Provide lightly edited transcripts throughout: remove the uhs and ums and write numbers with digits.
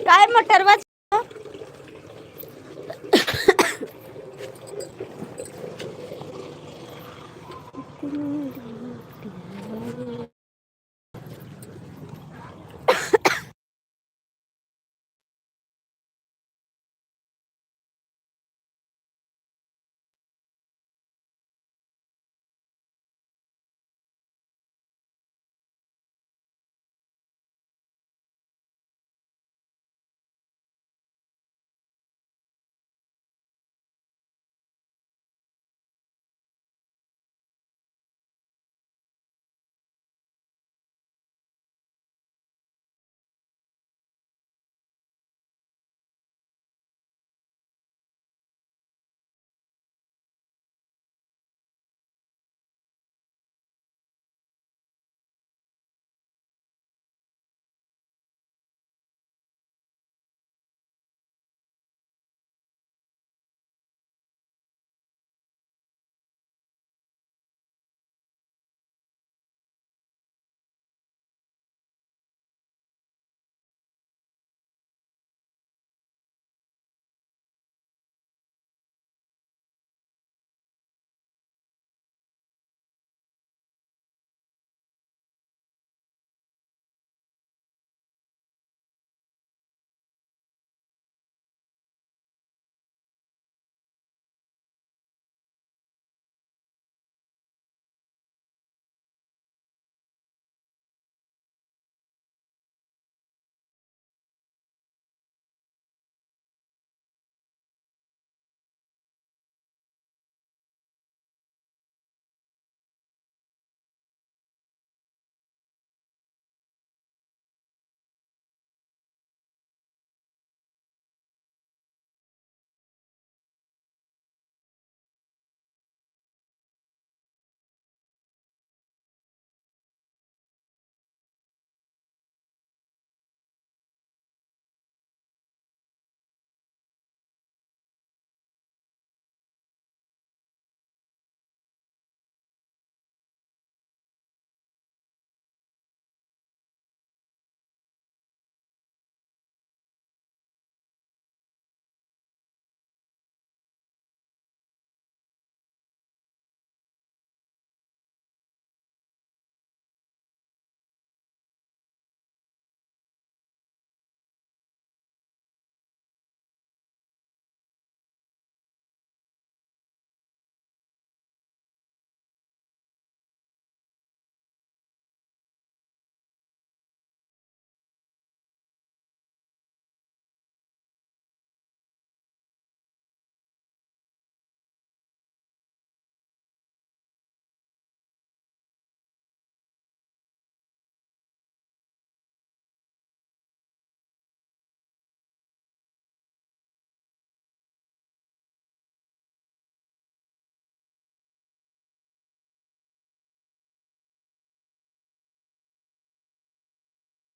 काय मटरवा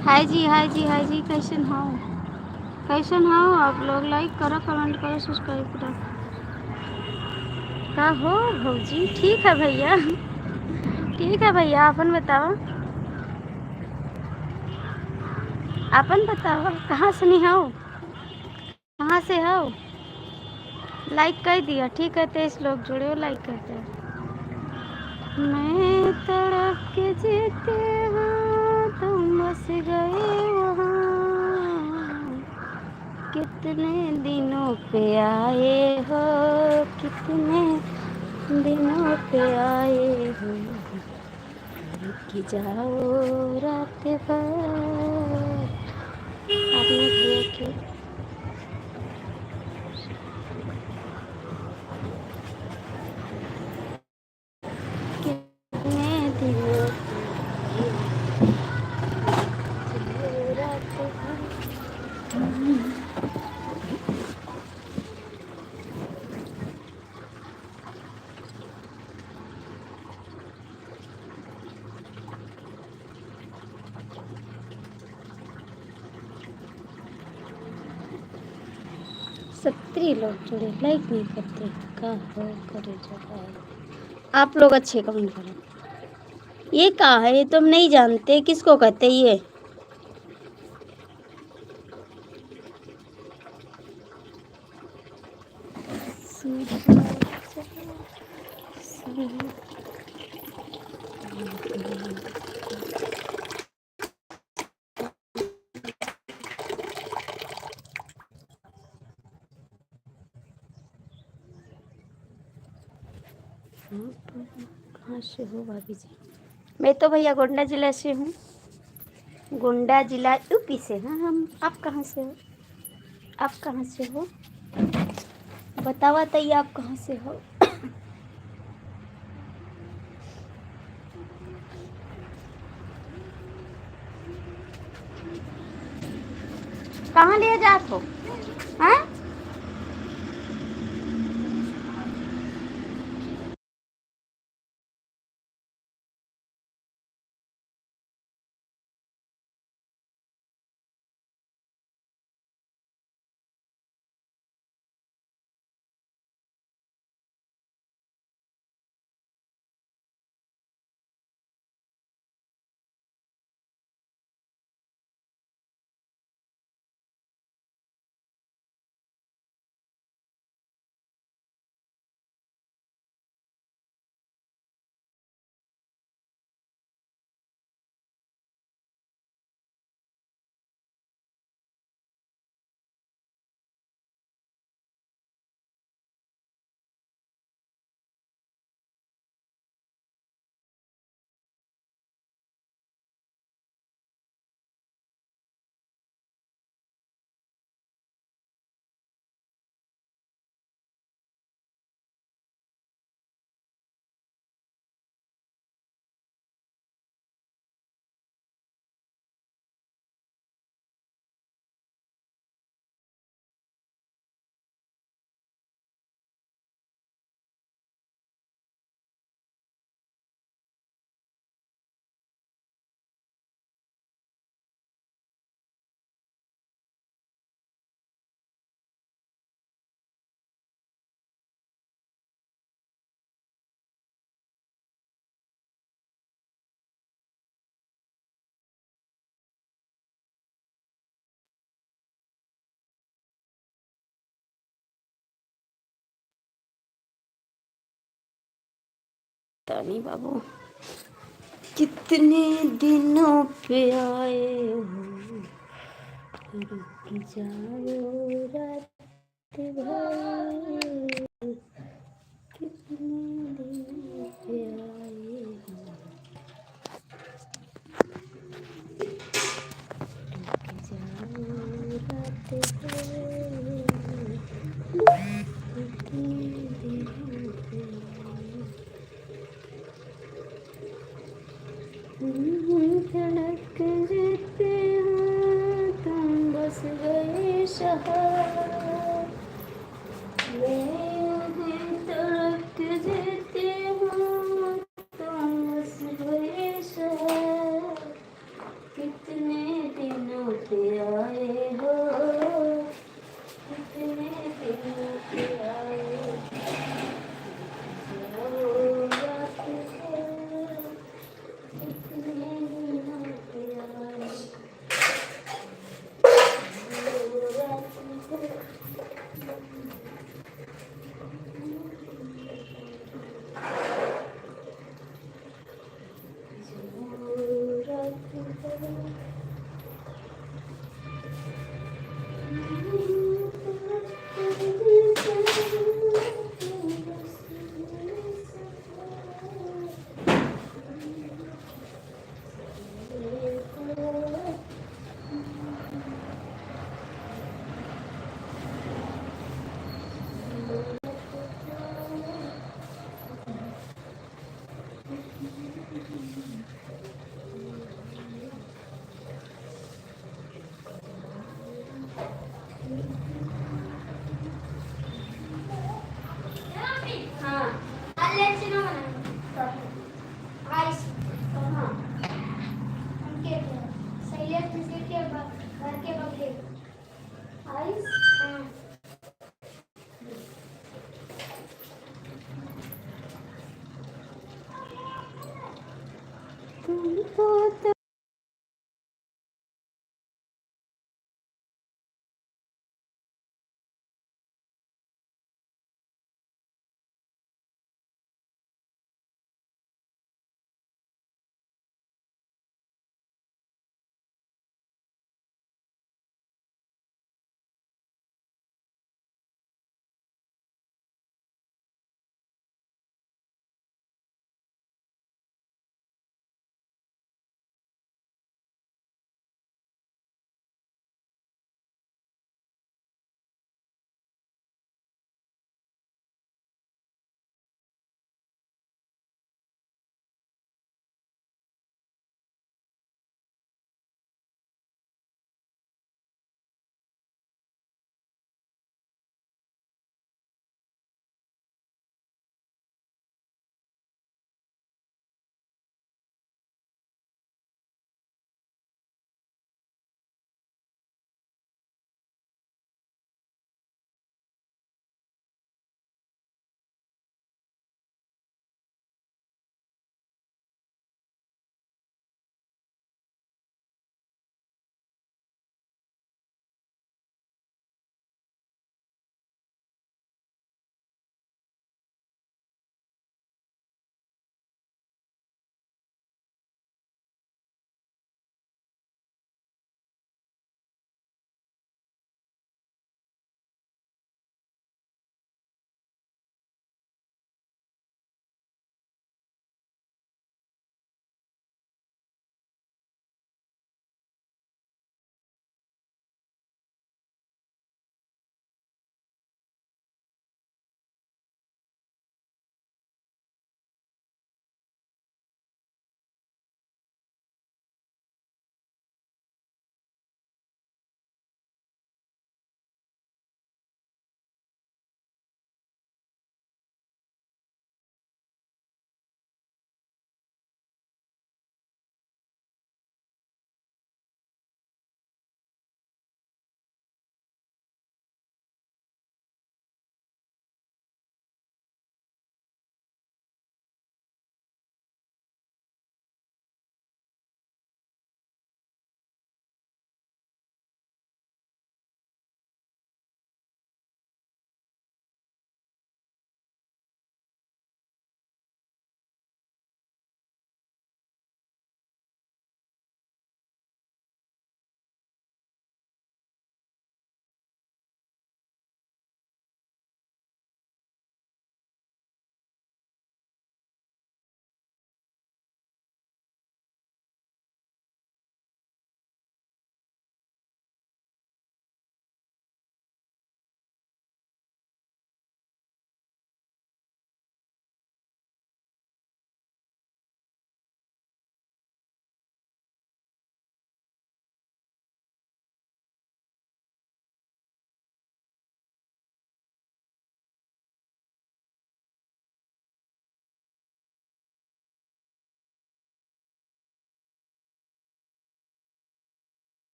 हाय जी हाय जी हाय जी, कैसन हो? कैसन हो आप लोग? लाइक करो, कमेंट करो, सब्सक्राइब करो। का हो भौजी? ठीक है भैया, ठीक है भैया। अपन बताओ, अपन बताओ, कहाँ से नहीं हो? कहाँ से हो? लाइक कर दिया, ठीक है। 23 लोग जुड़े हो, लाइक करते हैं। मैं तड़प के जीती हूँ, तुम बस गए वहाँ। कितने दिनों पे आए हो, कितने दिनों पे आए हो, कि जाओ रात भर। आपने किया कि कितने दिनों पे रात भर। 70 लोग जुड़े, लाइक नहीं करते। का हो करे जो आप लोग अच्छे कमेंट करो। ये क्या है? ये तुम नहीं जानते किसको कहते ये? कहाँ से हो भाभी जी? मैं तो भैया गोंडा जिला से हूँ। गोंडा जिला यूपी से हैं हम। आप कहाँ से हो? आप कहाँ से हो? बतावा बताइए आप कहाँ से हो? कहाँ ले जात हो? हाँ? तानी बाबू कितने दिनों पे आए हो, रुक जाओ रात भर, कितने दिनों पे आए हो, रुक जाओ रात भर, कितने दिनों पे आए हो। धड़क जीते हो तुम बस गए शहर, मैं तड़प जीते हो तुम बस गए शहर, कितने दिनों पे आए हो, कितने दिनों पे आए हो, रात भर, कितने दिनों पे आए हो, रात भर। तुमको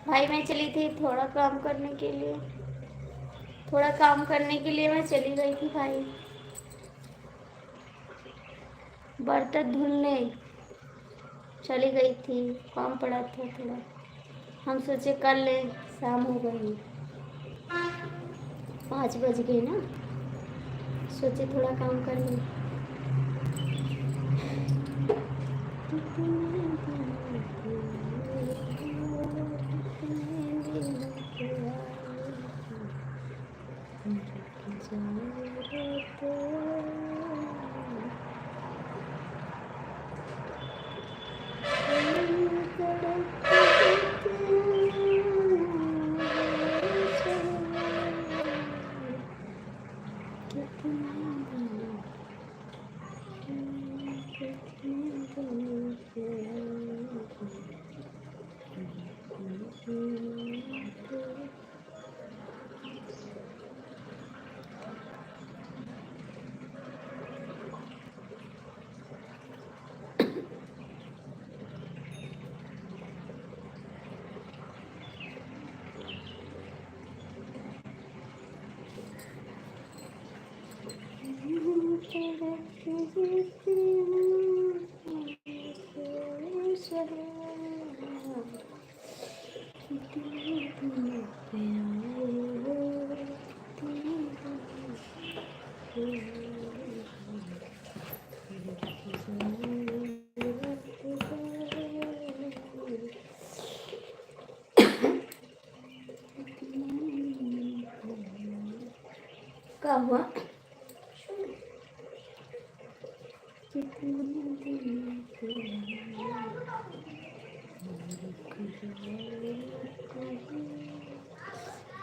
भाई मैं चली थी थोड़ा काम करने के लिए, थोड़ा काम करने के लिए मैं चली गई थी भाई, बर्तन धुलने चली गई थी, काम पड़ा था थोड़ा, हम सोचे कर लें, शाम हो गई, 5 बज गए ना, सोचे थोड़ा काम कर लें। क्या हुआ?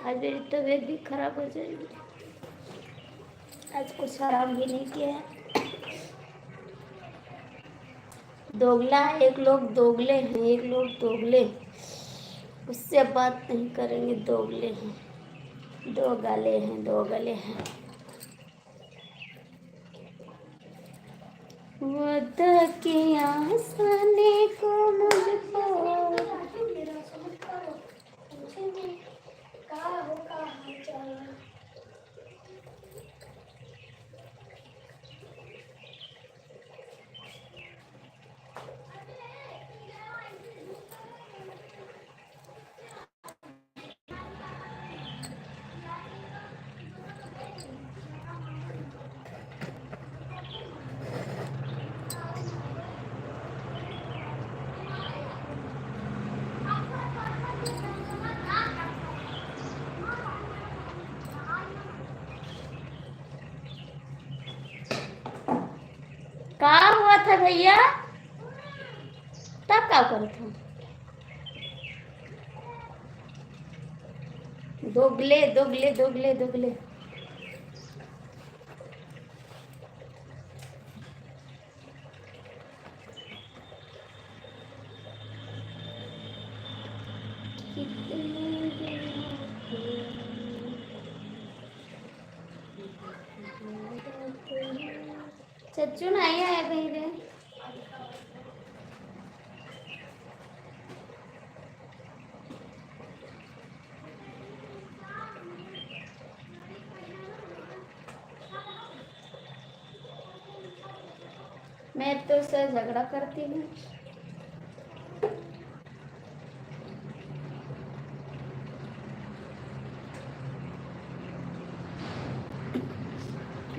आज मेरी तबीयत भी खराब हो जाएगी, आज कुछ आराम भी नहीं किया है। दोगला, एक लोग दोगले हैं, एक लोग दोगले, उससे बात नहीं करेंगे, दोगले हैं, दो गले हैं, दो गले हैं। वादा किया हंसाने को मुझको, क्या हुआ था भैया? तब क्या करो था? दोगले दोगले दोगले दोगले, चच्चू नहीं आया कहीं रे? मैं तो उससे झगड़ा करती हूँ।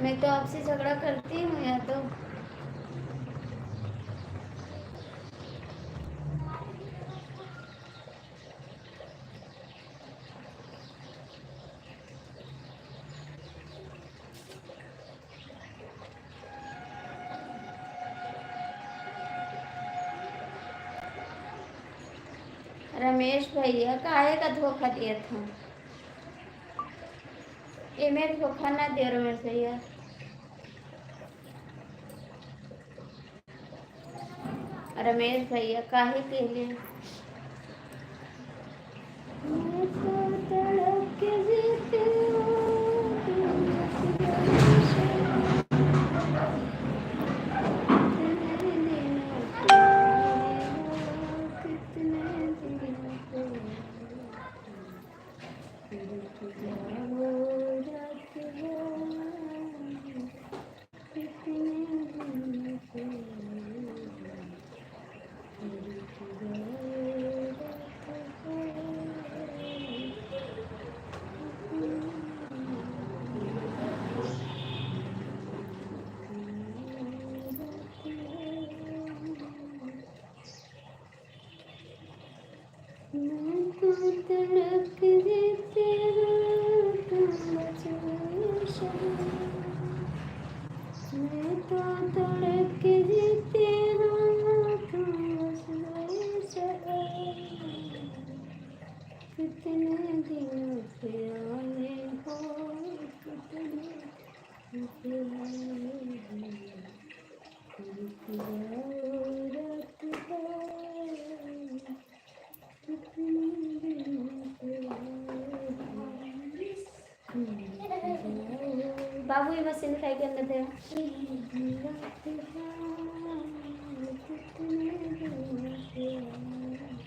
मैं तो आपसे झगड़ा करती हूँ या तो रमेश भैया काहे का धोखा दिया था? ये मेरे धोखा ना दे रमेश भैया। रमेश भैया काहे के लिए? मैं तो तड़प देते हूँ तुम बचे शहर। मैं तो तड़प देते हूँ तुम बचे शहर। कितने दिनों से आए हो, कितने दिनों से आए हो, एक रात है, कितने दिनों से आए हो। बाबू ये मशीन खाई के अंदर थे। रात है, कितने दिनों से आए रात।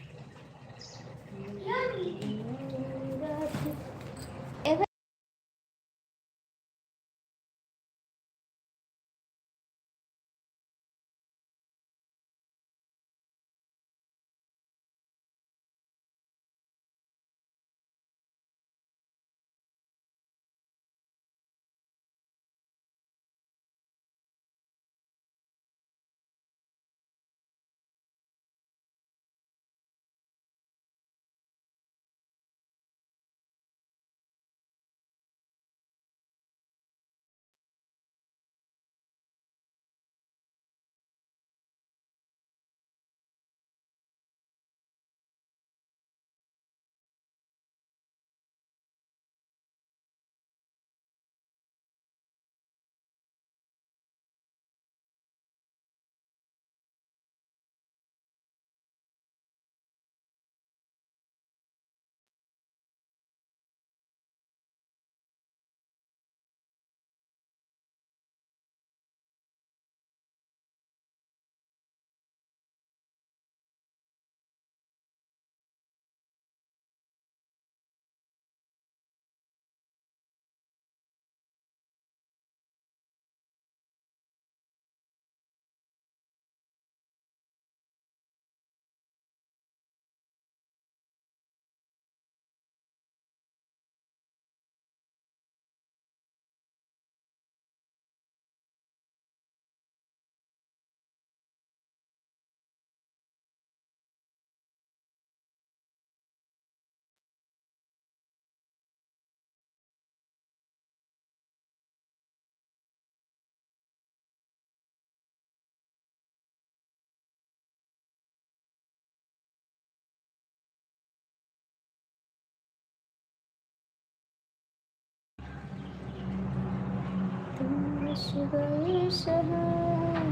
शिवाय शहर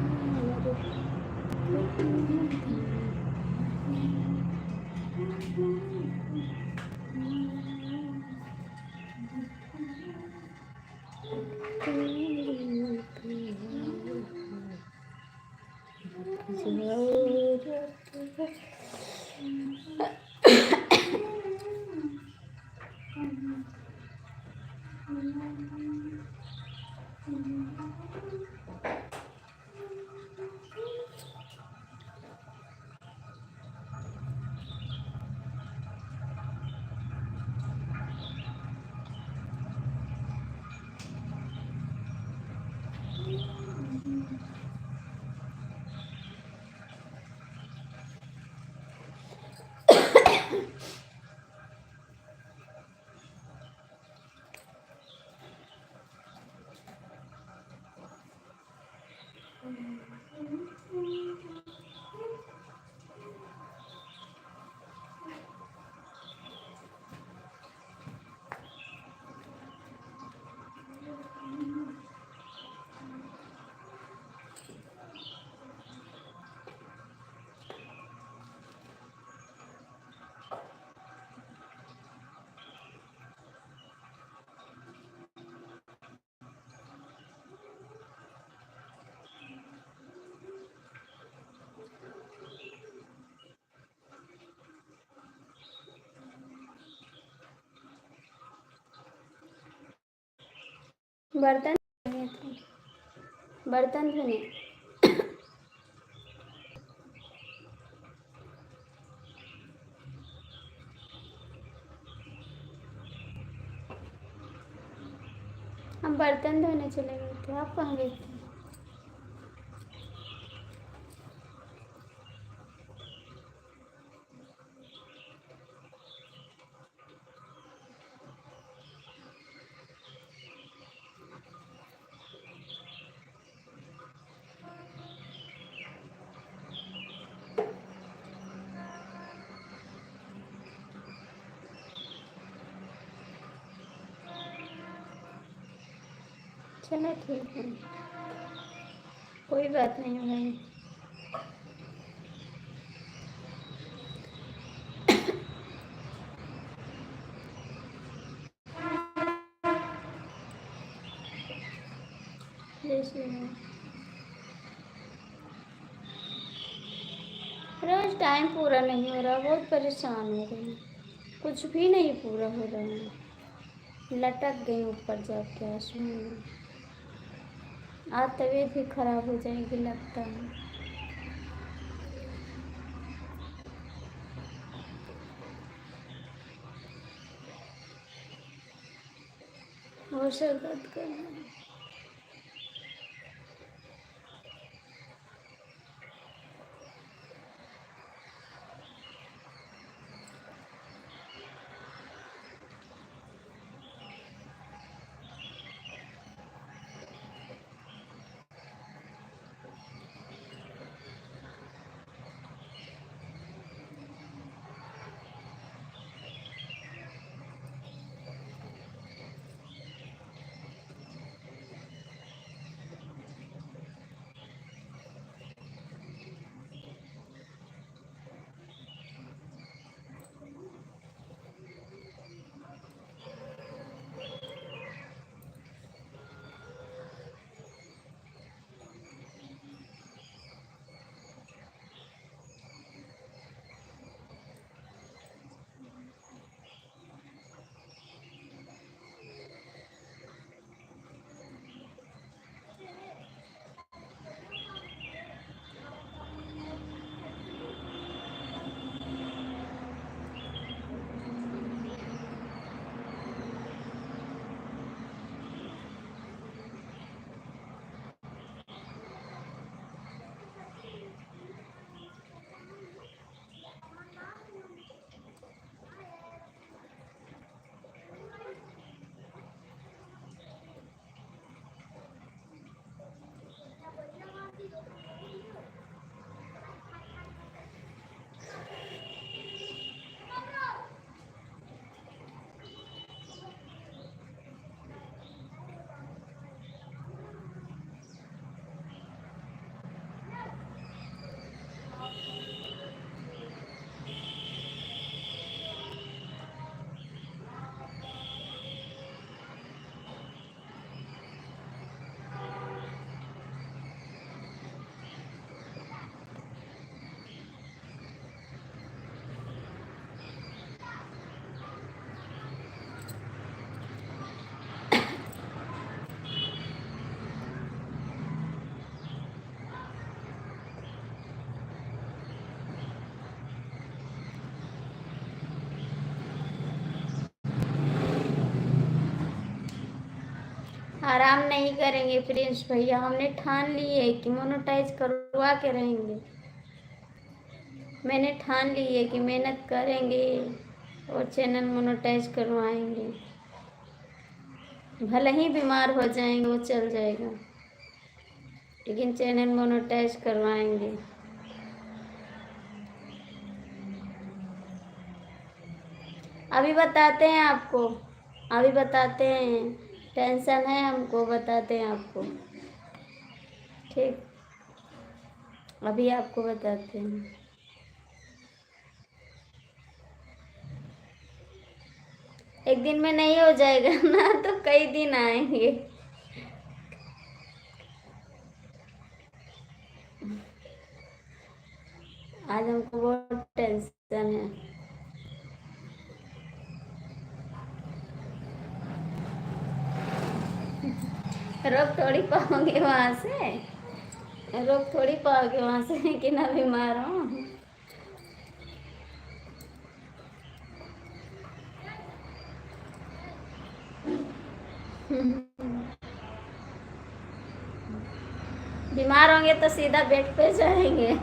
बर्तन बर्तन धोने। हम बर्तन धोने चले गए थे। आप कहाँ गए थे? चलो ठीक है, कोई बात नहीं भाई। जैसे रोज टाइम पूरा नहीं हो रहा, बहुत परेशान हो रही हूँ, कुछ भी नहीं पूरा हो रहा है, लटक गई ऊपर जाके आसमान में। आज तबीयत भी खराब हो जाएगी लगता है। और सर दर्द कर रहा है। आराम नहीं करेंगे प्रिंस भैया, हमने ठान ली है कि मोनेटाइज करवा के रहेंगे। मैंने ठान ली है कि मेहनत करेंगे और चैनल मोनेटाइज करवाएंगे, भले ही बीमार हो जाएंगे वो चल जाएगा, लेकिन चैनल मोनेटाइज करवाएंगे। अभी बताते हैं आपको, अभी बताते हैं, टेंशन है हमको, बताते हैं आपको, ठीक, अभी आपको बताते हैं। एक दिन में नहीं हो जाएगा ना, तो कई दिन आएंगे। आज हमको बहुत टेंशन है। रोक थोड़ी पाओगे वहां से, रोक थोड़ी पाओगे वहां से कि ना बीमार हो। बीमार होंगे तो सीधा बेड पे जाएंगे।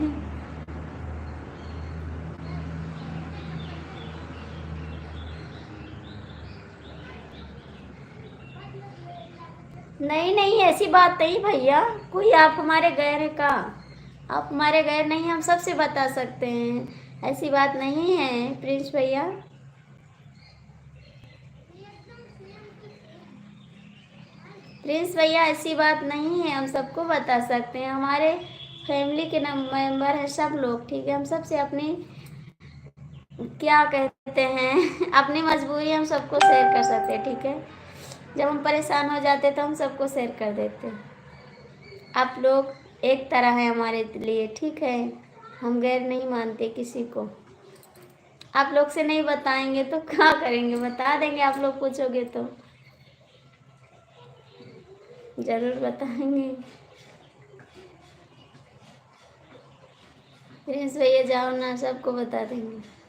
नहीं नहीं, ऐसी बात नहीं भैया, कोई आप हमारे गैर है का, आप हमारे गैर नहीं, हम सबसे बता सकते हैं, ऐसी बात नहीं है प्रिंस भैया। प्रिंस भैया ऐसी बात नहीं है, हम सबको बता सकते हैं। हमारे फैमिली के मेंबर हैं सब लोग, ठीक है। हम सबसे अपनी क्या कहते हैं अपनी मजबूरी हम सबको शेयर कर सकते हैं, ठीक है। जब हम परेशान हो जाते तो हम सबको शेयर कर देते हैं। आप लोग एक तरह है हमारे लिए, ठीक है। हम गैर नहीं मानते किसी को। आप लोग से नहीं बताएंगे तो क्या करेंगे, बता देंगे। आप लोग पूछोगे तो जरूर बताएंगे। प्रिंस भैया जाओ ना, सबको बता देंगे।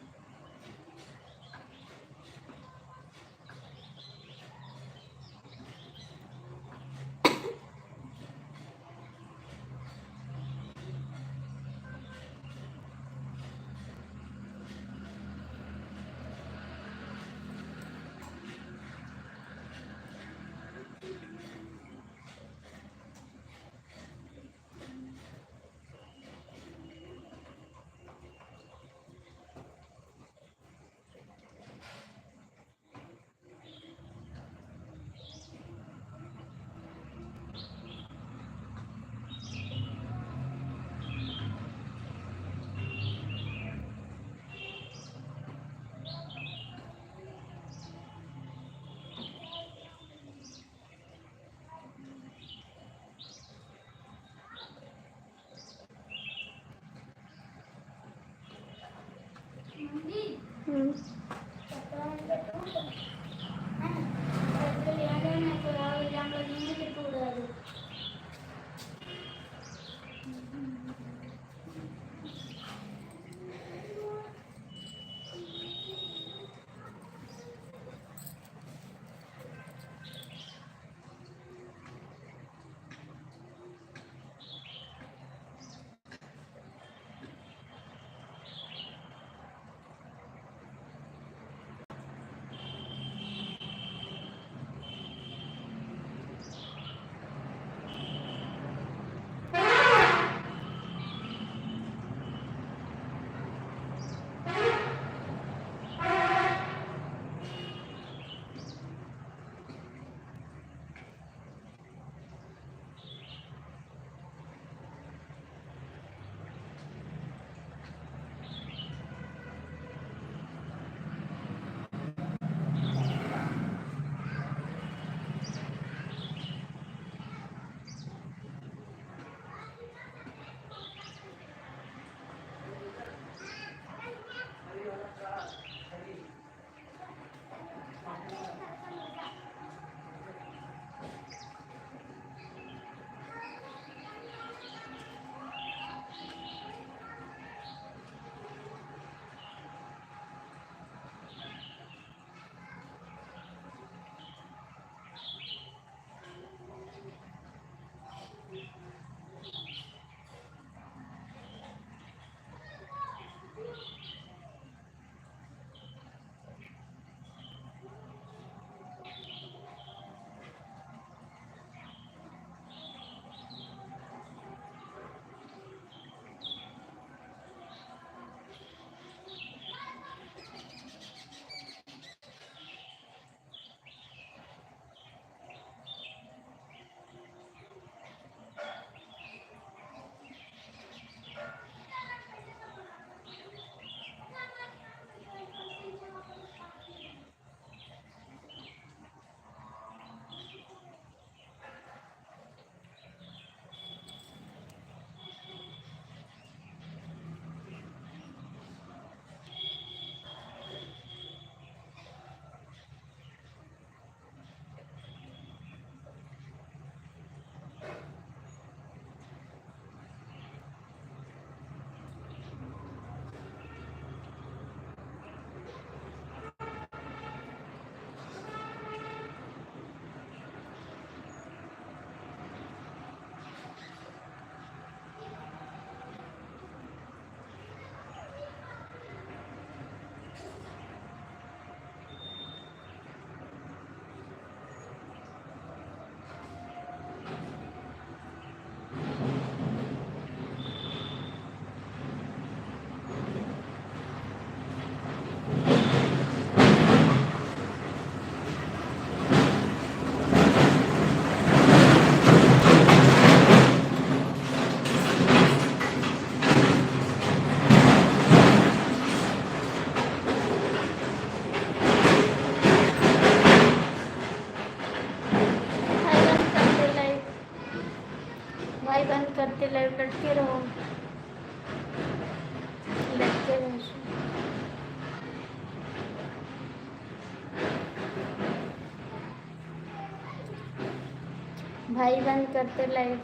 भाई बंद करते लाइव।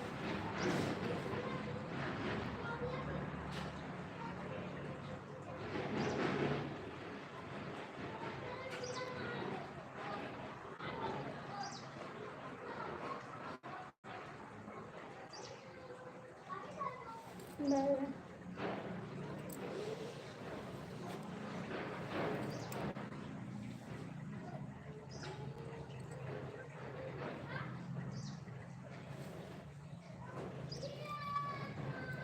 Bye bye.